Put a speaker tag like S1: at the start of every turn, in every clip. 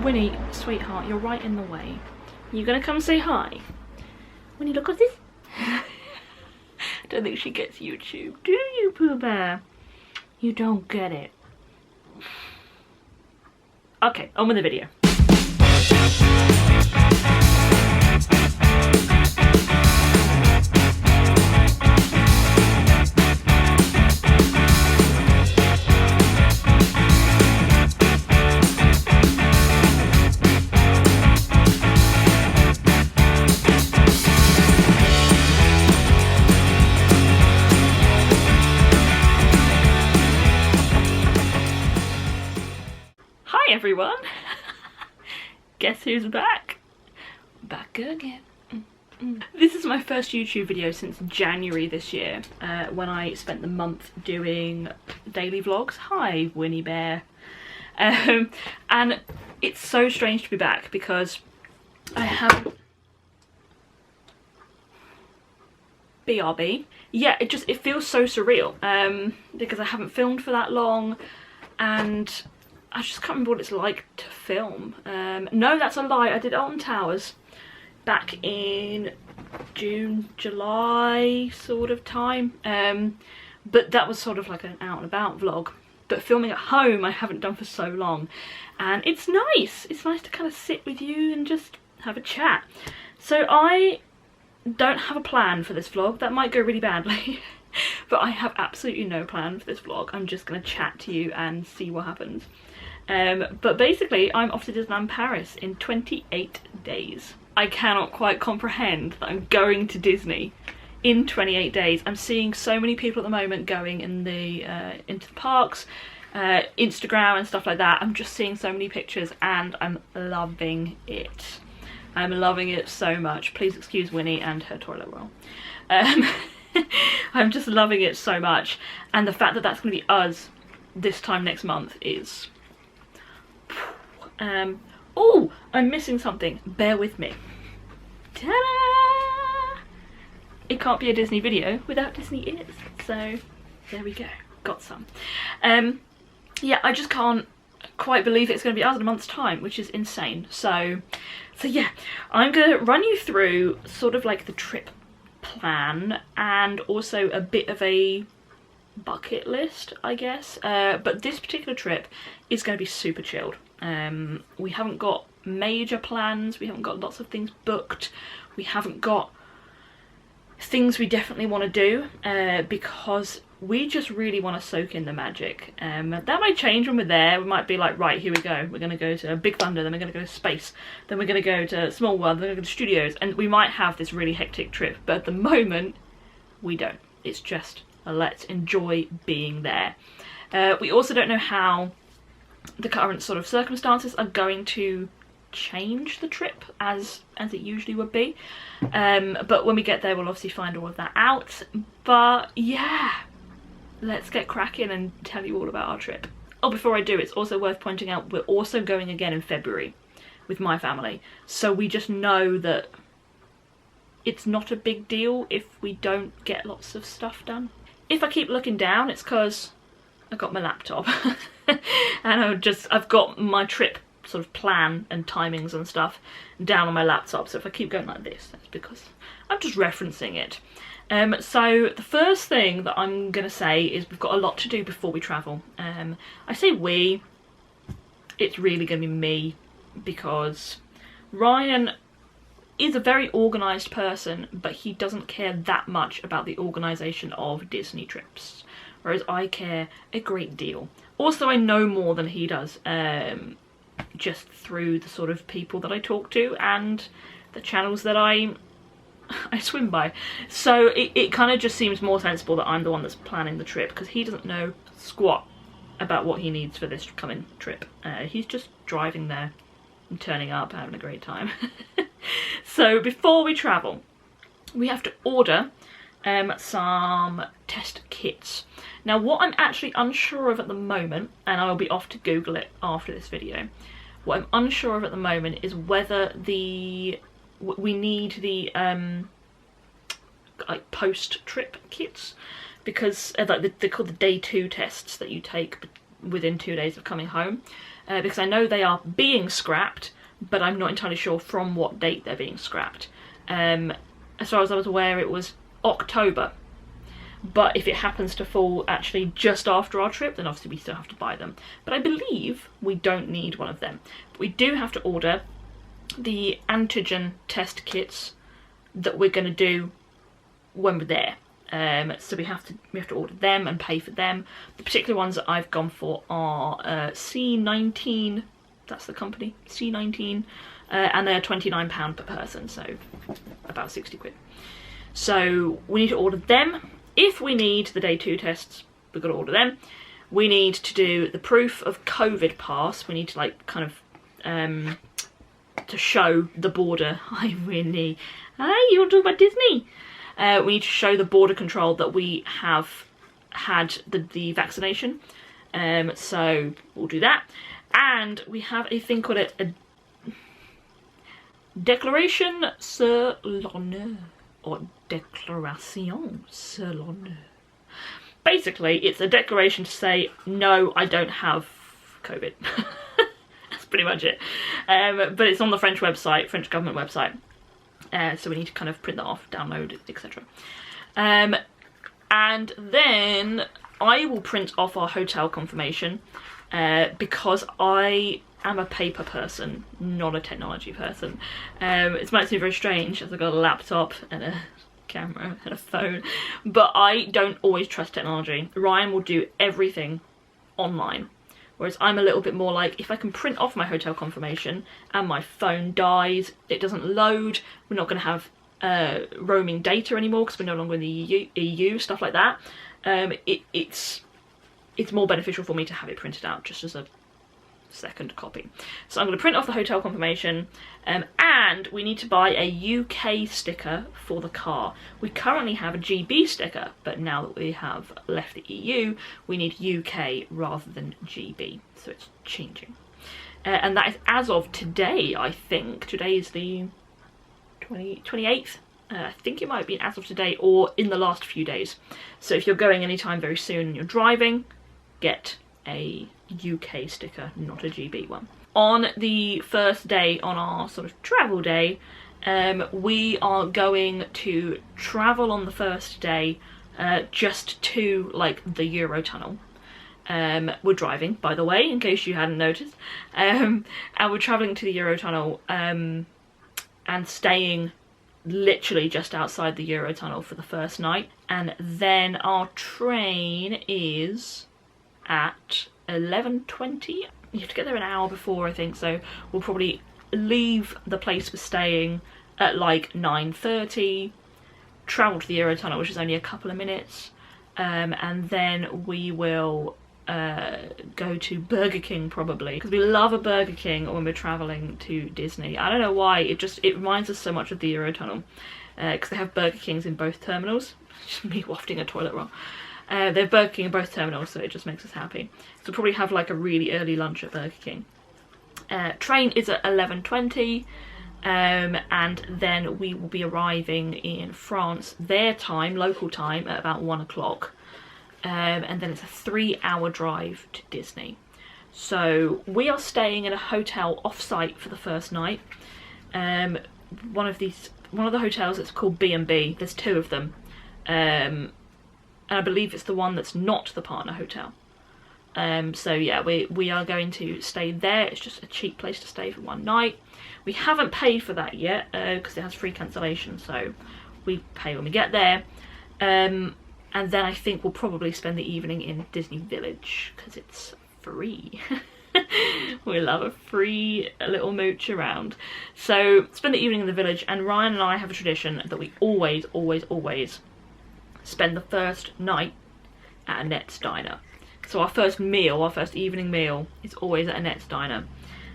S1: Winnie, sweetheart, you're right in the way. You gonna come say hi? Winnie, look at this. I don't think she gets YouTube, do you, Pooh Bear? You don't get it. Okay, on with the video. Everyone, guess who's back? Back again. This is my first YouTube video since January this year, when I spent the month doing daily vlogs. Hi, Winnie Bear. And it's so strange to be back because I haven't... BRB. Yeah, it feels so surreal, because I haven't filmed for that long, and I just can't remember what it's like to film. No, that's a lie. I did Alton Towers back in June, July sort of time. But that was sort of like an out and about vlog. But filming at home I haven't done for so long. And it's nice. It's nice to kind of sit with you and just have a chat. So I don't have a plan for this vlog. That might go really badly. But I have absolutely no plan for this vlog. I'm just going to chat to you and see what happens. But basically I'm off to Disneyland Paris in 28 days. I cannot quite comprehend that I'm going to Disney in 28 days. I'm seeing so many people at the moment going in the into the parks, Instagram and stuff like that. I'm just seeing so many pictures and I'm loving it. I'm loving it so much. Please excuse Winnie and her toilet roll. I'm just loving it so much, and the fact that that's going to be us this time next month is... oh, I'm missing something. Bear with me. Ta-da! It can't be a Disney video without Disney ears. So there we go. Got some. Yeah, I just can't quite believe it's going to be us in a month's time, which is insane. So yeah, I'm going to run you through sort of like the trip plan and also a bit of a bucket list, I guess. But this particular trip is going to be super chilled. We haven't got major plans, we haven't got lots of things booked, we haven't got things we definitely want to do, because we just really want to soak in the magic. That might change when we're there. We might be like, right, here we go, we're going to go to Big Thunder, then we're going to go to Space, then we're going to go to Small World, then we're going to go to Studios, and we might have this really hectic trip, but at the moment we don't. It's just let's enjoy being there. We also don't know how the current sort of circumstances are going to change the trip as it usually would be, but when we get there we'll obviously find all of that out. But yeah, let's get cracking and tell you all about our trip. Oh, before I do, it's also worth pointing out we're also going again in February with my family, so we just know that it's not a big deal if we don't get lots of stuff done. If I keep looking down, it's because I got my laptop and I've got my trip sort of plan and timings and stuff down on my laptop, so if I keep going like this, that's because I'm just referencing it. So the first thing that I'm gonna say is we've got a lot to do before we travel. I say we, it's really gonna be me, because Ryan is a very organised person, but he doesn't care that much about the organisation of Disney trips, whereas I care a great deal. Also, I know more than he does, just through the sort of people that I talk to and the channels that I swim by. So it kind of just seems more sensible that I'm the one that's planning the trip, because he doesn't know squat about what he needs for this coming trip. He's just driving there and turning up, having a great time. So before we travel, we have to order some test kits. Now what I'm actually unsure of at the moment, and I'll be off to Google it after this video, what I'm unsure of at the moment is whether we need the like post-trip kits, because like they're called the day 2 tests that you take within 2 days of coming home. because I know they are being scrapped, but I'm not entirely sure from what date they're being scrapped. As far as I was aware, it was October. But if it happens to fall actually just after our trip, then obviously we still have to buy them. But I believe we don't need one of them. But we do have to order the antigen test kits that we're going to do when we're there. So we have to order them and pay for them. The particular ones that I've gone for are C19, that's the company, C19, and they're £29 per person, so about 60 quid. So we need to order them. If we need the day 2 tests, we've got to order them. We need to do the proof of COVID pass. We need to like kind of to show the border. You want to talk about Disney? We need to show the border control that we have had the vaccination. So we'll do that. And we have a thing called a Déclaration sur l'honneur, or Déclaration sur l'honneur. Basically, it's a declaration to say, no, I don't have COVID. That's pretty much it. But it's on the French website, French government website. So we need to kind of print that off, download it, etc. And then I will print off our hotel confirmation because I am a paper person, not a technology person. It might seem very strange as I've got a laptop and a camera and a phone, but I don't always trust technology. Ryan will do everything online, whereas I'm a little bit more like, if I can print off my hotel confirmation and my phone dies, it doesn't load, we're not going to have roaming data anymore because we're no longer in the EU, stuff like that, it's more beneficial for me to have it printed out just as a second copy. So I'm going to print off the hotel confirmation, and we need to buy a UK sticker for the car. We currently have a GB sticker, but now that we have left the EU, we need UK rather than GB, so it's changing. And that is as of today, I think. Today is the 28th. I think it might have been as of today or in the last few days. So if you're going anytime very soon and you're driving, get a UK sticker, not a GB one. On the first day, on our sort of travel day, we are going to travel on the first day just to like the Eurotunnel. We're driving, by the way, in case you hadn't noticed, and we're travelling to the Eurotunnel and staying literally just outside the Eurotunnel for the first night, and then our train is at 11:20. You have to get there an hour before, I think, so we'll probably leave the place we're staying at like 9:30, travel to the Eurotunnel, which is only a couple of minutes, and then we will go to Burger King probably, because we love a Burger King when we're travelling to Disney. I don't know why, it reminds us so much of the Eurotunnel, because they have Burger Kings in both terminals. Just me wafting a toilet roll. They have Burger King in both terminals, so it just makes us happy. So we'll probably have like a really early lunch at Burger King. Train is at 11:20, and then we will be arriving in France, their time, local time, at about 1 o'clock. And then it's a 3-hour drive to Disney. So we are staying in a hotel off-site for the first night. One of the hotels that's called B&B. There's 2 of them. And I believe it's the one that's not the partner hotel. So yeah, we are going to stay there. It's just a cheap place to stay for one night. We haven't paid for that yet because it has free cancellation, so we pay when we get there. And then I think we'll probably spend the evening in Disney Village because it's free. We love a free little mooch around. So spend the evening in the village, and Ryan and I have a tradition that we always spend the first night at Annette's Diner. So our first meal, our first evening meal, is always at Annette's Diner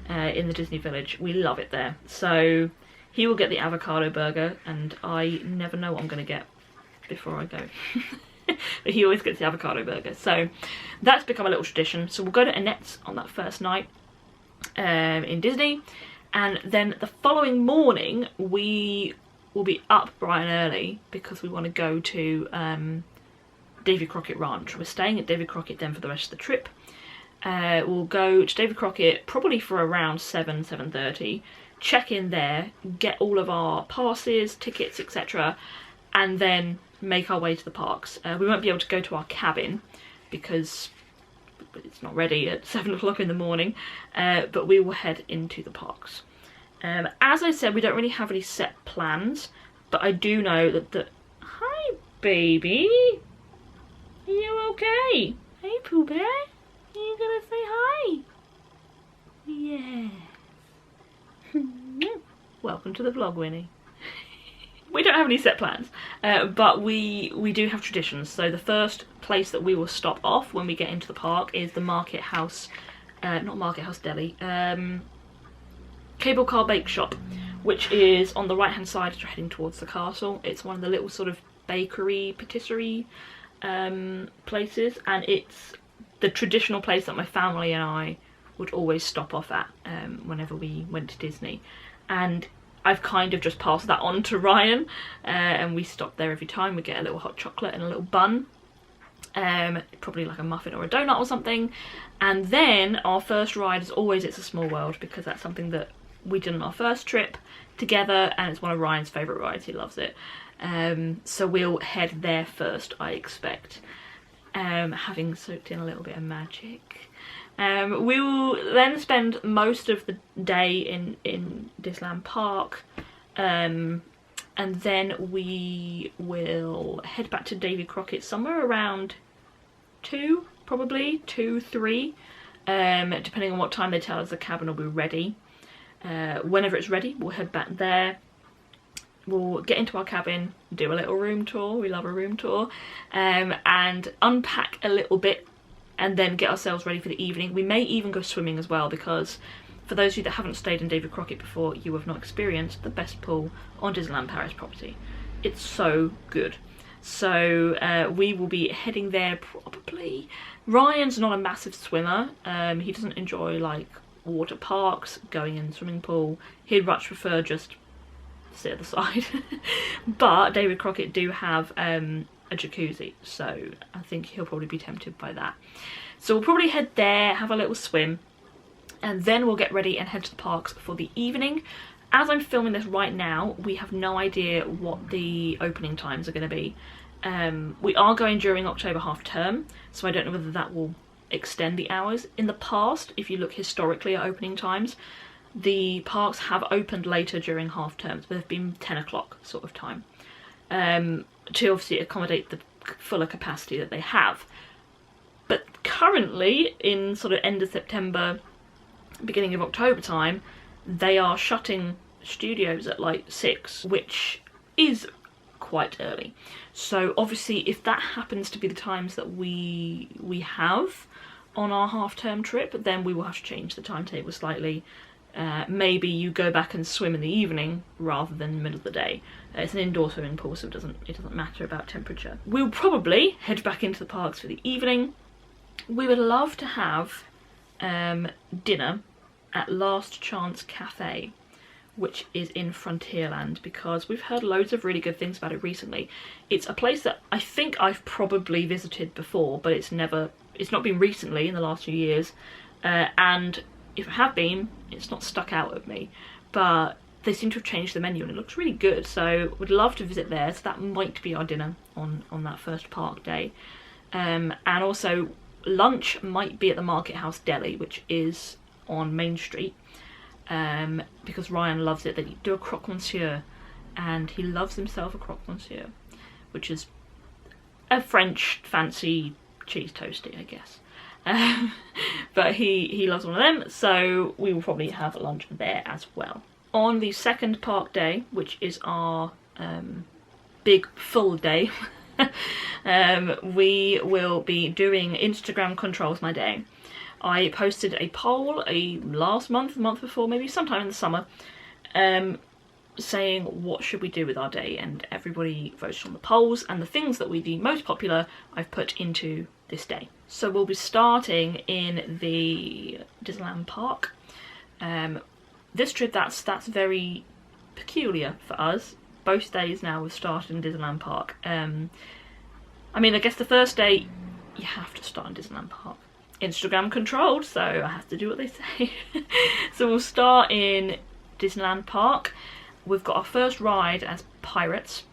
S1: in the Disney Village. We love it there. So he will get the avocado burger, and I never know what I'm going to get before I go. But he always gets the avocado burger. So that's become a little tradition. So we'll go to Annette's on that first night in Disney. And then the following morning, we will be up bright and early because we want to go to Davy Crockett Ranch. We're staying at Davy Crockett then for the rest of the trip. We'll go to David Crockett probably for around 7:30, check in there, get all of our passes, tickets, etc., and then make our way to the parks. We won't be able to go to our cabin because it's not ready at 7 o'clock in the morning, but we will head into the parks. As I said, we don't really have any set plans, but I do know that Hi, baby! Are you okay? Hey, Pooh Bear! Are you gonna say hi? Yeah. Welcome to the vlog, Winnie. We don't have any set plans, but we do have traditions. So the first place that we will stop off when we get into the park is the Market House, not Market House Deli, Cable Car Bake Shop, which is on the right hand side as you're heading towards the castle. It's one of the little sort of bakery, patisserie places, and it's the traditional place that my family and I would always stop off at whenever we went to Disney. And I've kind of just passed that on to Ryan, and we stop there every time. We get a little hot chocolate and a little bun, probably like a muffin or a donut or something. And then our first ride is always It's a Small World, because that's something that we did on our first trip together, and it's one of Ryan's favourite rides. He loves it. So we'll head there first, I expect, having soaked in a little bit of magic. We will then spend most of the day in Disneyland Park, and then we will head back to Davy Crockett somewhere around 2, probably 2, 3, depending on what time they tell us the cabin will be ready. Whenever it's ready, we'll head back there. We'll get into our cabin, do a little room tour, we love a room tour, and unpack a little bit, and then get ourselves ready for the evening. We may even go swimming as well, because for those of you that haven't stayed in David Crockett before, you have not experienced the best pool on Disneyland Paris property. It's so good. So we will be heading there probably. Ryan's not a massive swimmer. He doesn't enjoy like water parks, going in the swimming pool. He'd much prefer just sit at the side. But David Crockett do have a jacuzzi, so I think he'll probably be tempted by that. So we'll probably head there, have a little swim, and then we'll get ready and head to the parks for the evening. As I'm filming this right now, we have no idea what the opening times are going to be. We are going during October half term, so I don't know whether that will extend the hours. In the past, if you look historically at opening times, the parks have opened later during half terms, but they've been 10 o'clock sort of time, to obviously accommodate the fuller capacity that they have. But currently, in sort of end of September, beginning of October time, they are shutting studios at like 6, which is quite early. So obviously if that happens to be the times that we have on our half-term trip, then we will have to change the timetable slightly. Maybe you go back and swim in the evening rather than the middle of the day. It's an indoor swimming pool, so it doesn't matter about temperature. We'll probably head back into the parks for the evening. We would love to have dinner at Last Chance Cafe, which is in Frontierland, because we've heard loads of really good things about it recently. It's a place that I think I've probably visited before, but it's not been recently in the last few years, and if I have been, it's not stuck out at me, but they seem to have changed the menu and it looks really good, so would love to visit there. So that might be our dinner on that first park day. And also lunch might be at the Market House Deli, which is on Main Street, because Ryan loves it. They do a croque monsieur, and he loves himself a croque monsieur, which is a French fancy cheese toasty, I guess. But he loves one of them, so we will probably have lunch there as well. On the second park day, which is our big full day, we will be doing Instagram controls my day. I posted a poll last month, the month before, maybe sometime in the summer, saying what should we do with our day, and everybody voted on the polls, and the things that we deem most popular I've put into this day. So we'll be starting in the Disneyland Park. This trip, that's very peculiar for us. Both days now we've started in Disneyland Park. I mean, I guess the first day you have to start in Disneyland Park. Instagram controlled, so I have to do what they say. So we'll start in Disneyland Park. We've got our first ride as Pirates,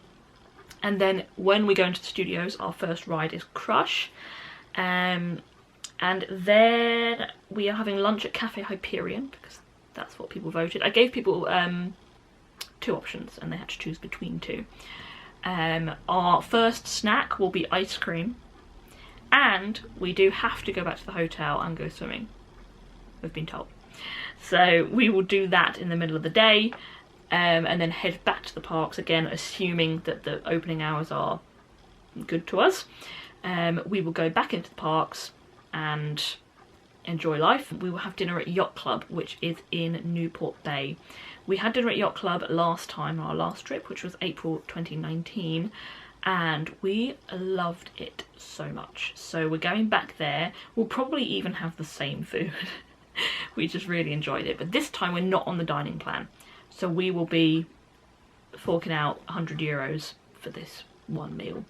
S1: and then when we go into the studios, our first ride is Crush, and then we are having lunch at Cafe Hyperion because that's what people voted. I gave people 2 options and they had to choose between 2. Our first snack will be ice cream, and we do have to go back to the hotel and go swimming, we've been told. So we will do that in the middle of the day, and then head back to the parks again, assuming that the opening hours are good to us. We will go back into the parks and enjoy life. We will have dinner at Yacht Club, which is in Newport Bay. We had dinner at Yacht Club last time, our last trip, which was April 2019, and we loved it so much. So we're going back there. We'll probably even have the same food. We just really enjoyed it, but this time we're not on the dining plan. So we will be forking out €100 for this one meal,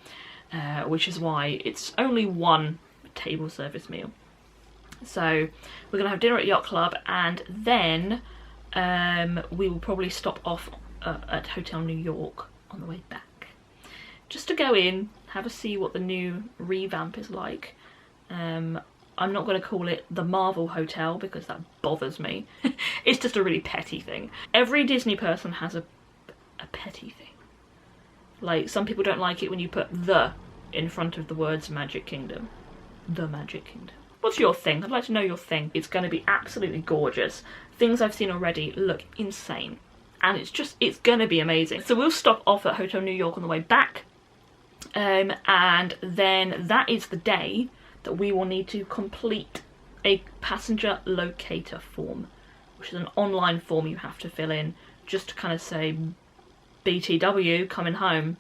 S1: which is why it's only one table service meal. So we're gonna have dinner at Yacht Club, and then we will probably stop off at Hotel New York on the way back, just to go in, have a see what the new revamp is like. I'm not going to call it the Marvel Hotel because that bothers me. It's just a really petty thing. Every Disney person has a petty thing. Like, some people don't like it when you put the in front of the words Magic Kingdom. The Magic Kingdom. What's your thing? I'd like to know your thing. It's going to be absolutely gorgeous. Things I've seen already look insane. And it's going to be amazing. So we'll stop off at Hotel New York on the way back. And then that is the day that we will need to complete a passenger locator form, which is an online form you have to fill in just to kind of say BTW, coming home,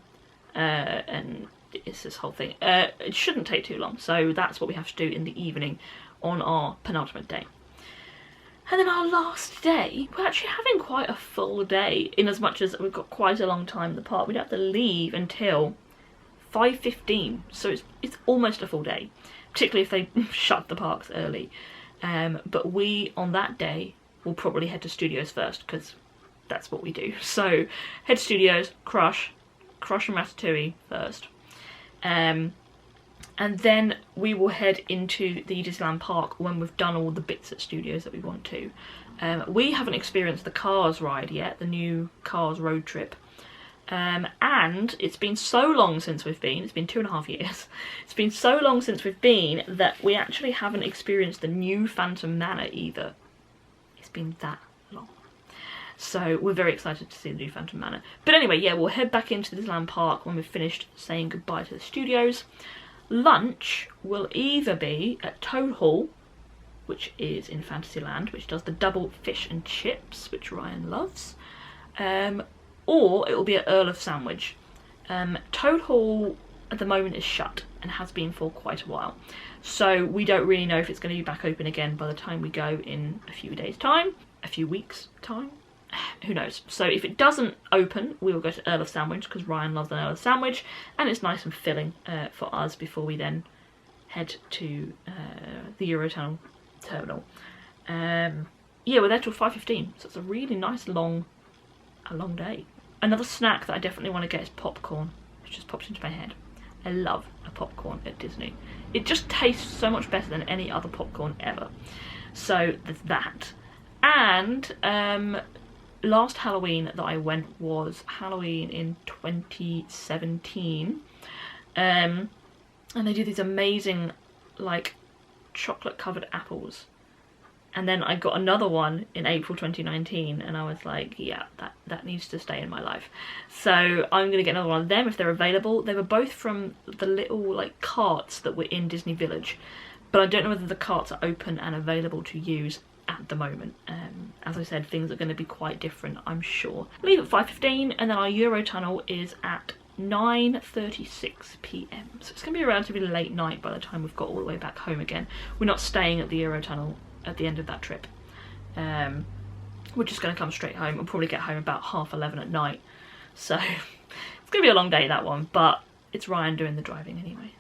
S1: and it's this whole thing. It shouldn't take too long, so that's what we have to do in the evening on our penultimate day. And then our last day, we're actually having quite a full day, in as much as we've got quite a long time in the park. We'd have to leave until 5:15, so it's almost a full day, particularly if they shut the parks early. But we, on that day, will probably head to studios first, because that's what we do. So head to studios, Crush and Ratatouille first. And then we will head into the Disneyland Park when we've done all the bits at studios that we want to. We haven't experienced the Cars ride yet, the new Cars road trip. And it's been so long since we've been, it's been 2.5 years, it's been so long since we've been that we actually haven't experienced the new Phantom Manor either. It's been that long. So we're very excited to see the new Phantom Manor. But anyway, yeah, we'll head back into Disneyland Park when we've finished saying goodbye to the studios. Lunch will either be at Toad Hall, which is in Fantasyland, which does the double fish and chips, which Ryan loves, or it will be at Earl of Sandwich. Toad Hall at the moment is shut and has been for quite a while, so we don't really know if it's going to be back open again by the time we go in a few days time, a few weeks time, who knows. So if it doesn't open, we will go to Earl of Sandwich because Ryan loves an Earl of Sandwich and it's nice and filling for us before we then head to the Eurotunnel terminal. Yeah, we're there till 5:15, so it's a really nice long day. Another snack that I definitely want to get is popcorn. It just popped into my head. I love a popcorn at Disney. It just tastes so much better than any other popcorn ever. So there's that. And last Halloween that I went was Halloween in 2017. And they do these amazing, like, chocolate covered apples. And then I got another one in April 2019 and I was like, yeah, that needs to stay in my life. So I'm going to get another one of them if they're available. They were both from the little, like, carts that were in Disney Village. But I don't know whether the carts are open and available to use at the moment. As I said, things are going to be quite different, I'm sure. Leave at 5:15 and then our Eurotunnel is at 9:36 p.m. So it's going to be a relatively late night by the time we've got all the way back home again. We're not staying at the Eurotunnel at the end of that trip. We're just going to come straight home. We'll probably get home about 11:30 at night. So it's going to be a long day, that one, but it's Ryan doing the driving anyway.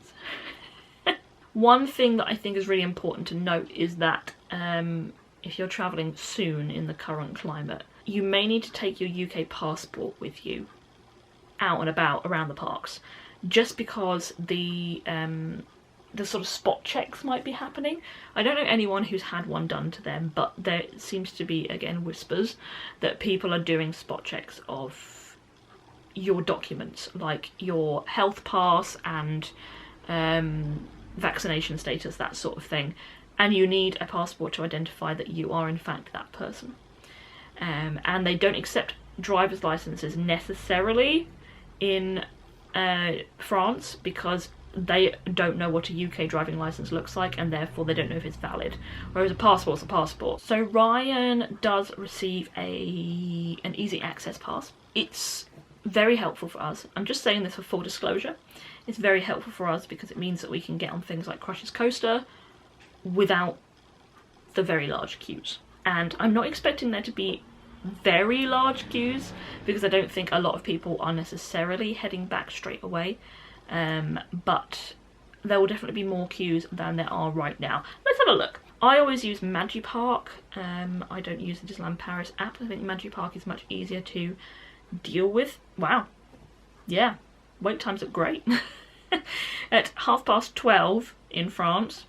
S1: So. One thing that I think is really important to note is that if you're travelling soon in the current climate, you may need to take your UK passport with you out and about around the parks, just because the sort of spot checks might be happening. I don't know anyone who's had one done to them, but there seems to be, again, whispers that people are doing spot checks of your documents, like your health pass and vaccination status, that sort of thing, and you need a passport to identify that you are in fact that person. And they don't accept driver's licenses necessarily in France, because they don't know what a UK driving licence looks like, and therefore they don't know if it's valid, whereas a passport's a passport. So Ryan does receive an easy access pass. It's very helpful for us. I'm just saying this for full disclosure. It's very helpful for us because it means that we can get on things like Crush's Coaster without the very large queues. And I'm not expecting there to be very large queues, because I don't think a lot of people are necessarily heading back straight away. But there will definitely be more queues than there are right now. Let's have a look. I always use Magipark. I don't use the Disneyland Paris app. I think Magipark is much easier to deal with. Wow. Yeah. Wait times are great. At 12:30 in France,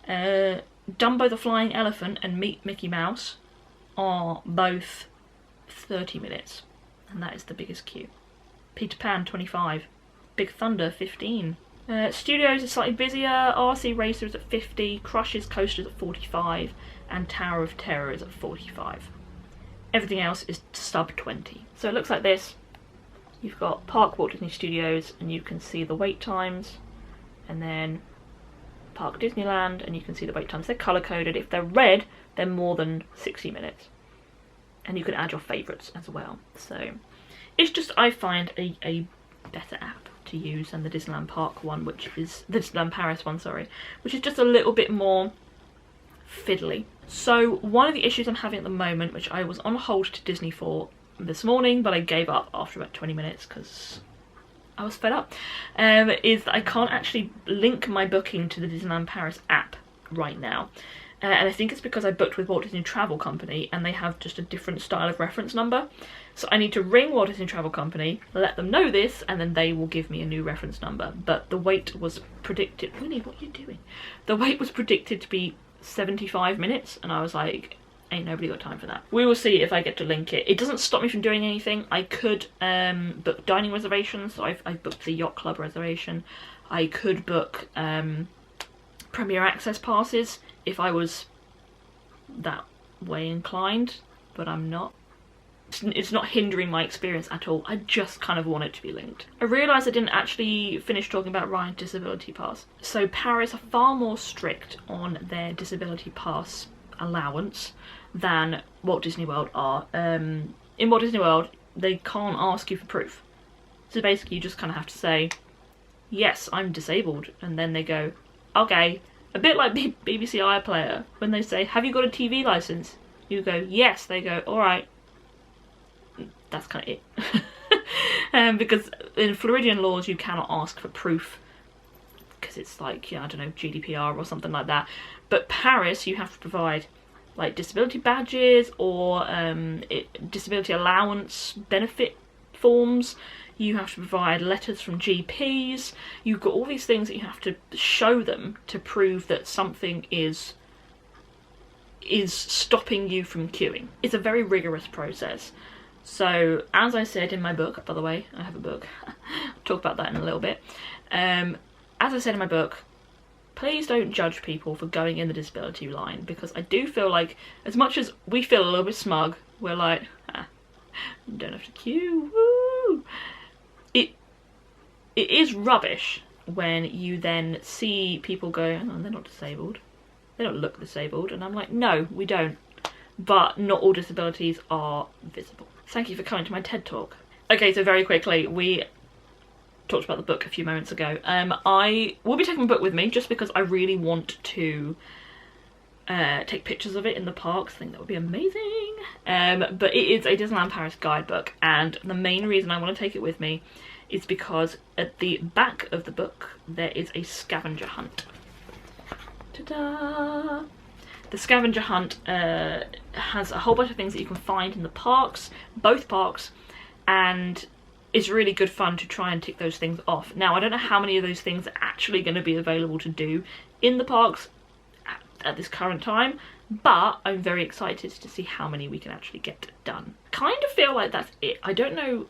S1: Dumbo the Flying Elephant and Meet Mickey Mouse are both 30 minutes, and that is the biggest queue. Peter Pan 25, Big Thunder 15. Studios is slightly busier. RC Racer is at 50, Crush's Coaster is at 45, and Tower of Terror is at 45. Everything else is sub 20. So it looks like this. You've got Park Walt Disney Studios, and you can see the wait times, and then Park Disneyland, and you can see the wait times. They're colour coded. If they're red, they're more than 60 minutes. And you can add your favourites as well. So it's just, I find a better app to use than the Disneyland Park one, which is the Disneyland Paris one, sorry, which is just a little bit more fiddly. So one of the issues I'm having at the moment, which I was on hold to Disney for this morning, but I gave up after about 20 minutes because I was fed up, is that I can't actually link my booking to the Disneyland Paris app right now. And I think it's because I booked with Walt Disney Travel Company and they have just a different style of reference number. So I need to ring Walt Disney Travel Company, let them know this, and then they will give me a new reference number. But the wait was predicted... Winnie, what are you doing? The wait was predicted to be 75 minutes, and I was like, ain't nobody got time for that. We will see if I get to link it. It doesn't stop me from doing anything. I could book dining reservations, so I've booked the Yacht Club reservation. I could book Premier Access passes if I was that way inclined, but I'm not. It's not hindering my experience at all. I just kind of want it to be linked. I realised I didn't actually finish talking about Ryan's disability pass. So Paris are far more strict on their disability pass allowance than Walt Disney World are. In Walt Disney World, they can't ask you for proof. So basically you just kind of have to say, yes, I'm disabled, and then they go, okay. A bit like BBC iPlayer, when they say, have you got a TV licence? You go, yes. They go, alright. That's kind of it. Because in Floridian laws you cannot ask for proof, because it's like, yeah, I don't know, GDPR or something like that. But Paris, you have to provide like disability badges or disability allowance benefit forms. You have to provide letters from GPs. You've got all these things that you have to show them to prove that something is stopping you from queuing. It's a very rigorous process. So, as I said in my book, by the way, I have a book. I'll talk about that in a little bit. As I said in my book, please don't judge people for going in the disability line, because I do feel like, as much as we feel a little bit smug, we're like, you don't have to queue, woo! It is rubbish when you then see people go, oh, they're not disabled. They don't look disabled. And I'm like, no, we don't. But not all disabilities are visible. Thank you for coming to my TED Talk. Okay, so very quickly, we talked about the book a few moments ago. I will be taking the book with me just because I really want to take pictures of it in the parks. I think that would be amazing. But it is a Disneyland Paris guidebook, and the main reason I want to take it with me is because at the back of the book there is a scavenger hunt. Ta-da! The scavenger hunt has a whole bunch of things that you can find in the parks, both parks, and it's really good fun to try and tick those things off. Now, I don't know how many of those things are actually going to be available to do in the parks at this current time, but I'm very excited to see how many we can actually get done. Kind of feel like that's it. I don't know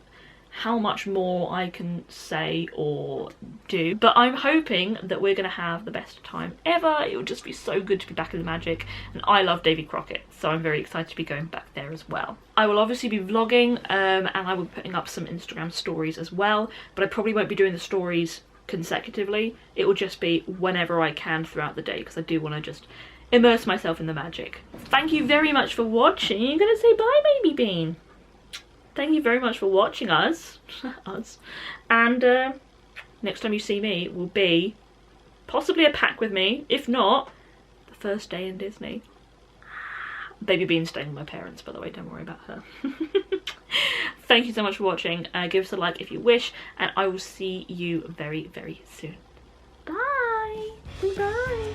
S1: how much more I can say or do, but I'm hoping that we're gonna have the best time ever. It would just be so good to be back in the Magic, and I love Davy Crockett, so I'm very excited to be going back there as well. I will obviously be vlogging and I will be putting up some Instagram stories as well, but I probably won't be doing the stories consecutively. It will just be whenever I can throughout the day, because I do want to just immerse myself in the magic. Thank you very much for watching. I'm gonna say bye, baby bean. Thank you very much for watching us. And next time you see me will be possibly a pack with me. If not, the first day in Disney. Baby Bean's staying with my parents, by the way, don't worry about her. Thank you so much for watching. Give us a like if you wish, and I will see you very, very soon. Bye! Bye!